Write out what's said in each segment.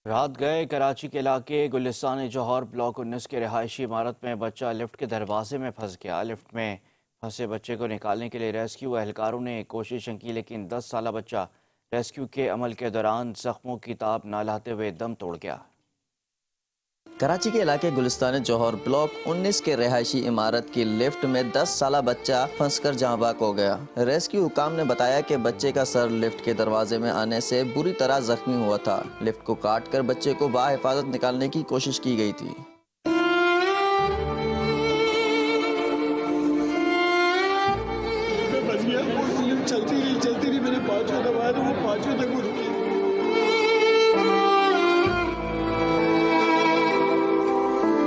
رات گئے کراچی کے علاقے گلستان جوہر بلاک 19 کے رہائشی عمارت میں بچہ لفٹ کے دروازے میں پھنس گیا۔ لفٹ میں پھنسے بچے کو نکالنے کے لیے ریسکیو اہلکاروں نے کوشش کی، لیکن 10 سالہ بچہ ریسکیو کے عمل کے دوران زخموں کی تاب نہ لاتے ہوئے دم توڑ گیا۔ کراچی کے علاقے گلستان جوہر بلاک 19 کے رہائشی عمارت کی لفٹ میں 10 سالہ بچہ پھنس کر جاں بحق ہو گیا۔ ریسکیو حکام نے بتایا کہ بچے کا سر لفٹ کے دروازے میں آنے سے بری طرح زخمی ہوا تھا۔ لفٹ کو کاٹ کر بچے کو بحفاظت نکالنے کی کوشش کی گئی تھی۔ چلتی رہی میرے پانچوں دبایا تو وہ پانچوں تک وہ رکی۔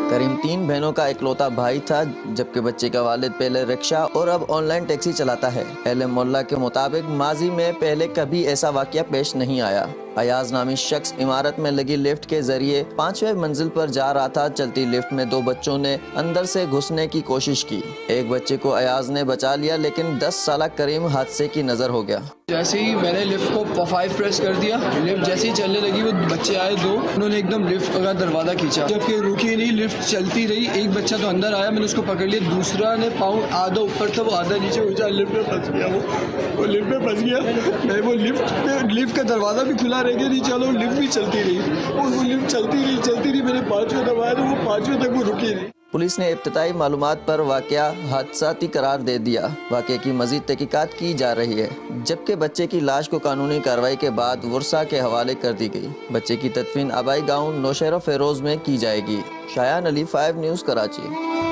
کریم 3 بہنوں کا اکلوتا بھائی تھا، جبکہ بچے کا والد پہلے رکشہ اور اب آن لائن ٹیکسی چلاتا ہے۔ اہل محلہ کے مطابق ماضی میں پہلے کبھی ایسا واقعہ پیش نہیں آیا۔ ایاز نامی شخص عمارت میں لگی لفٹ کے ذریعے 5ویں منزل پر جا رہا تھا۔ چلتی لفٹ میں 2 بچوں نے اندر سے گھسنے کی کوشش کی۔ ایک بچے کو ایاز نے بچا لیا، لیکن 10 سالہ کریم حادثے کی نظر ہو گیا۔ جیسے ہی میں نے لفٹ کو 5 پریس کر دیا، لفٹ جیسے ہی چلنے لگی، وہ بچے آئے 2، انہوں نے ایک دم لفٹ کا دروازہ کھینچا، جبکہ رکی نہیں، لفٹ چلتی رہی۔ ایک بچہ تو اندر آیا، میں نے اس کو پکڑ لیا، دوسرا نے پاؤں آدھا اوپر تھا، وہ آدھا نیچے ہو جا، لفٹ میں پھنس گیا۔ وہ لفٹ میں پھنس گیا، میں وہ لفٹ کا دروازہ بھی کھلا رہ گیا، نہیں چلو، لفٹ بھی چلتی رہی، اور وہ لفٹ چلتی رہی، میں نے پانچوں دبایا تو وہ پانچوں تک وہ رکی نہیں۔ پولیس نے ابتدائی معلومات پر واقعہ حادثاتی قرار دے دیا۔ واقعے کی مزید تحقیقات کی جا رہی ہے، جبکہ بچے کی لاش کو قانونی کارروائی کے بعد ورثاء کے حوالے کر دی گئی۔ بچے کی تدفین آبائی گاؤں نوشہرہ فیروز میں کی جائے گی۔ شایان علی، 5 نیوز، کراچی۔